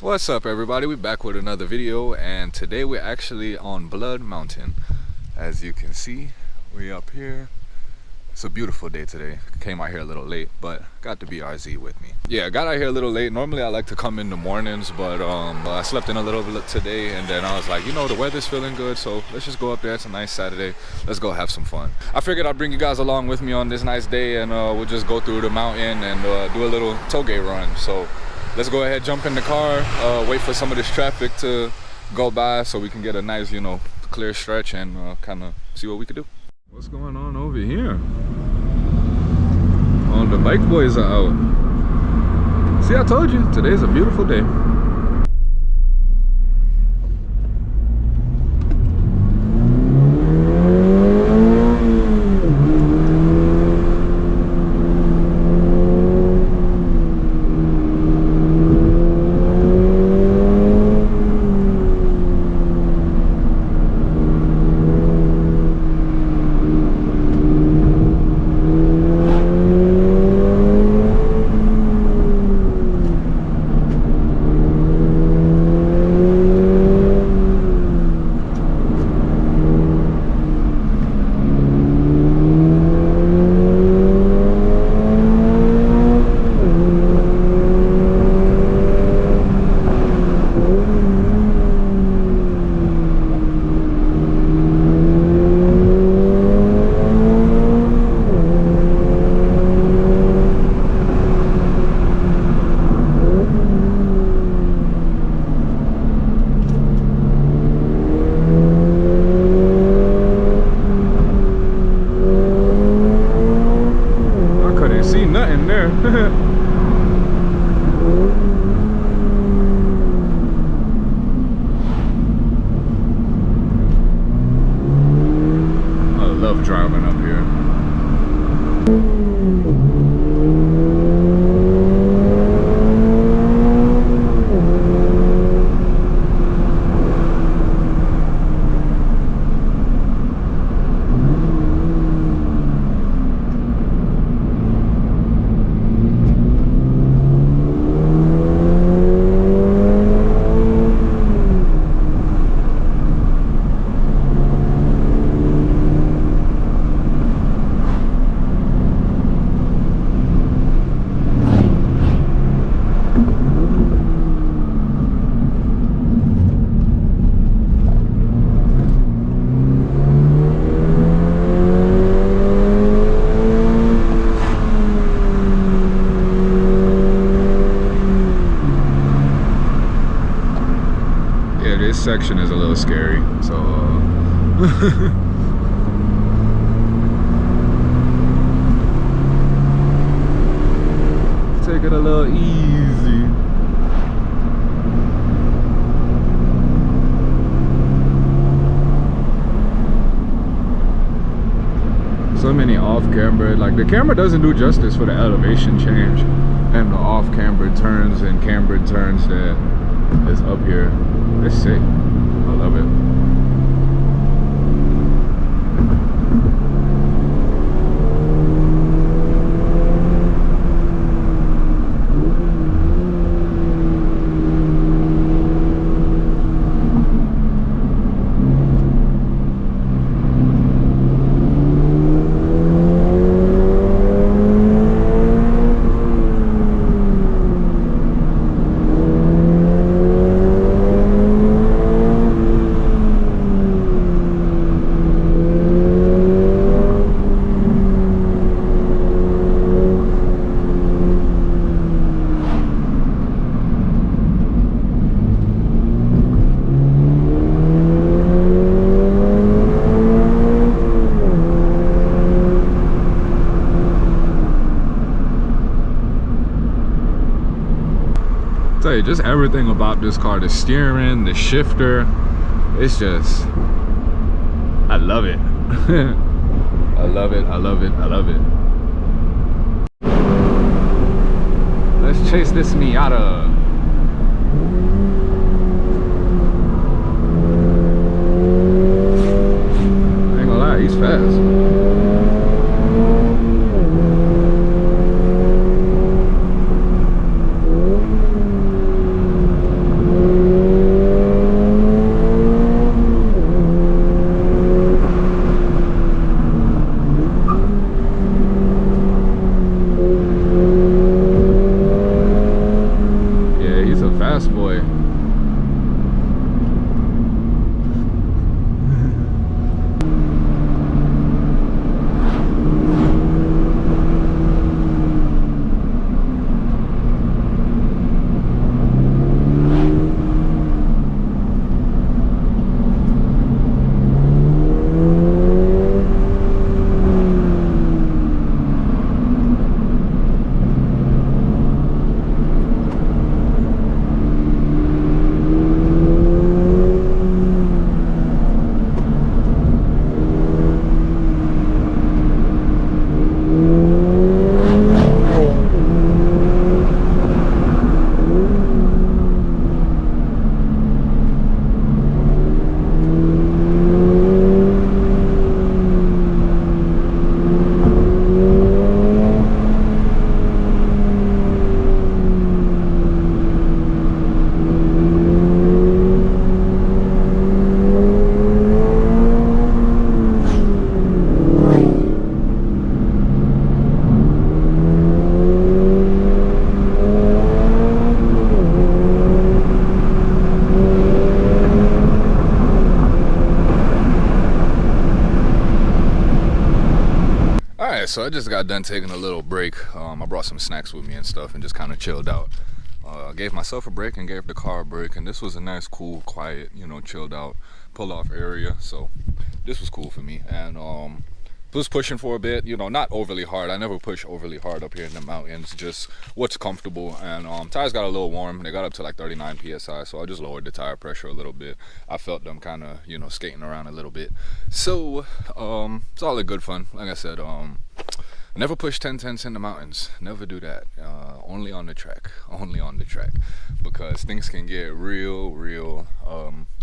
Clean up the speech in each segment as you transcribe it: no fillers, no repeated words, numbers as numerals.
What's up, everybody? We're back with another video, and today we're actually on Blood Mountain. As you can see, we're up here. It's a beautiful day today. Came out here a little late, but got the BRZ with me. Yeah, I got out here a little late. Normally I like to come in the mornings, but I slept in a little bit today, and then I was like, you know, the weather's feeling good, so let's just go up there. It's a nice Saturday. Let's go have some fun. I figured I'd bring you guys along with me on this nice day, and we'll just go through the mountain and do a little Togue run. So let's go ahead, jump in the car, wait for some of this traffic to go by so we can get a nice, you know, clear stretch and kind of see what we could do. What's going on over here? Oh, the bike boys are out. See, I told you, today's a beautiful day. Driving up here. This section is a little scary, so take it a little easy. So many off-camber, like the camera doesn't do justice for the elevation change and the off-camber turns and cambered turns that is up here. It's sick. I love it. Tell you, just everything about this car, the steering, the shifter, it's just, I love it. I love it, I love it, I love it. Let's chase this Miata. I ain't gonna lie, he's fast. fast boy. So I just got done taking a little break. I brought some snacks with me and stuff and just kind of chilled out. Gave myself a break and gave the car a break, and this was a nice, cool, quiet, you know, chilled out pull off area. So this was cool for me, and was pushing for a bit, you know, not overly hard. I never push overly hard up here in the mountains, just what's comfortable. And tires got a little warm. They got up to like 39 psi, so I just lowered the tire pressure a little bit. I felt them kind of, you know, skating around a little bit. So it's all good fun. Like I said, never push 1010s in the mountains. Never do that. Only on the track. Only on the track, because things can get real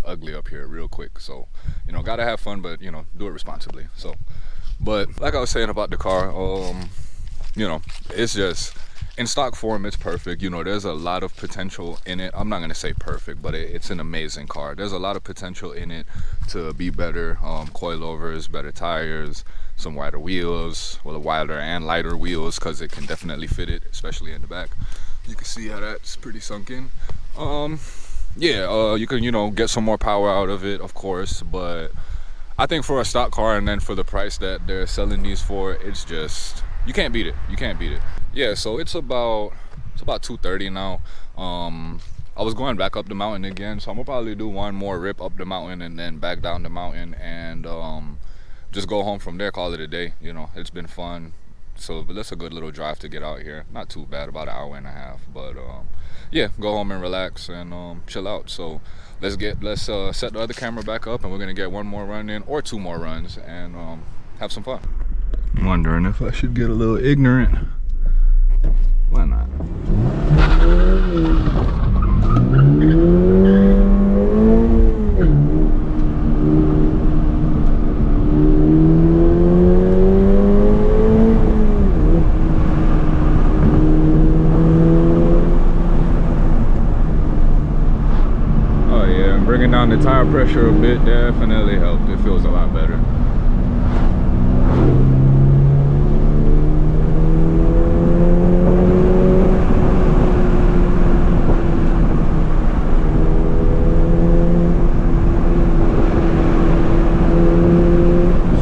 ugly up here real quick. So, you know, gotta have fun, but, you know, do it responsibly. So, but like I was saying about the car, you know, it's just in stock form, it's perfect. You know, there's a lot of potential in it. I'm not gonna say perfect, but it's an amazing car. There's a lot of potential in it to be better. Coilovers, better tires, some wider wheels, well, wider and lighter wheels, because it can definitely fit it, especially in the back. You can see how that's pretty sunk in. Yeah, you can, you know, get some more power out of it, of course, but I think for a stock car, and then for the price that they're selling these for, it's just, you can't beat it. You can't beat it. Yeah, so it's about 2:30 now. I was going back up the mountain again, so I'm gonna probably do one more rip up the mountain and then back down the mountain, and just go home from there, call it a day. You know, it's been fun. So that's a good little drive to get out here. Not too bad, about an hour and a half. But yeah, go home and relax and chill out. So let's set the other camera back up, and we're gonna get one more run in or two more runs and have some fun. I'm wondering if I should get a little ignorant. Why not? Bringing down the tire pressure a bit definitely helped. It feels a lot better.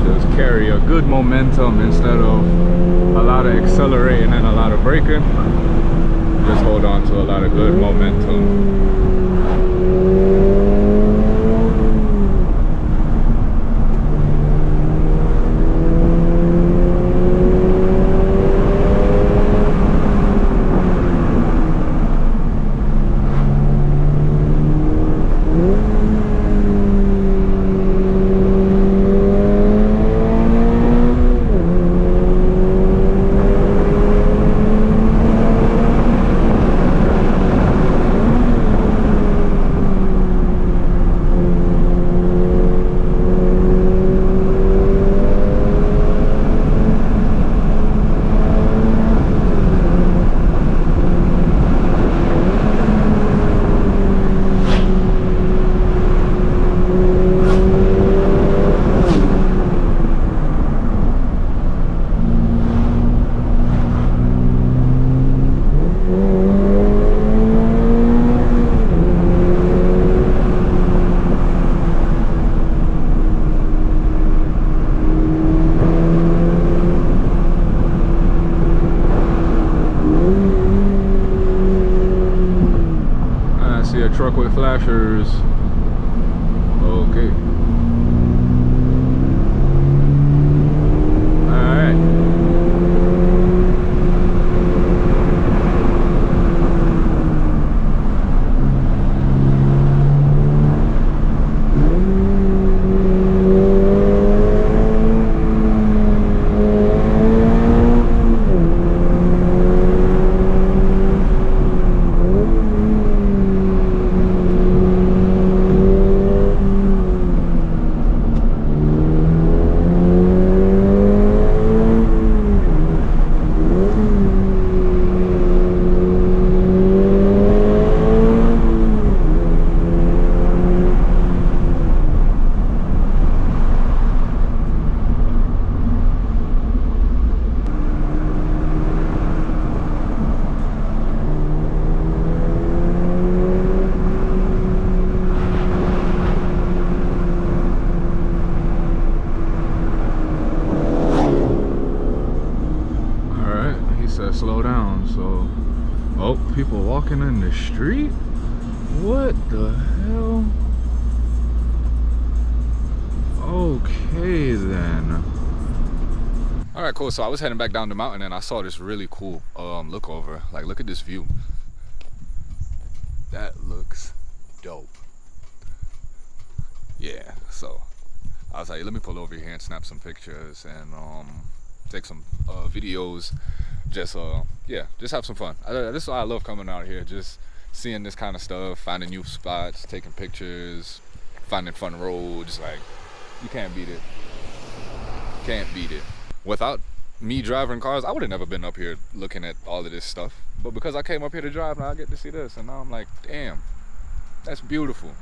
Just carry a good momentum instead of a lot of accelerating and a lot of braking. Just hold on to a lot of good momentum. a truck with flashers. Okay. Slow down. So, oh, people walking in the street? What the hell? Okay then. All right, cool. So I was heading back down the mountain and I saw this really cool look over. Like, look at this view. That looks dope. Yeah, so I was like, let me pull over here and snap some pictures and take some videos. Just yeah, just have some fun. This is why I love coming out here, just seeing this kind of stuff, finding new spots, taking pictures, finding fun roads. Like, you can't beat it. Can't beat it. Without me driving cars, I would have never been up here looking at all of this stuff. But because I came up here to drive, now I get to see this, and now I'm like, damn, that's beautiful.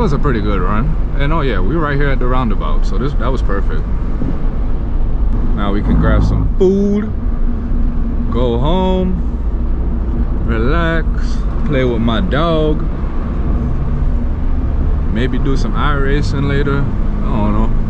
was a pretty good run. And oh yeah, we were right here at the roundabout, so that was perfect. Now we can grab some food, go home, relax, play with my dog, maybe do some iRacing later. I don't know.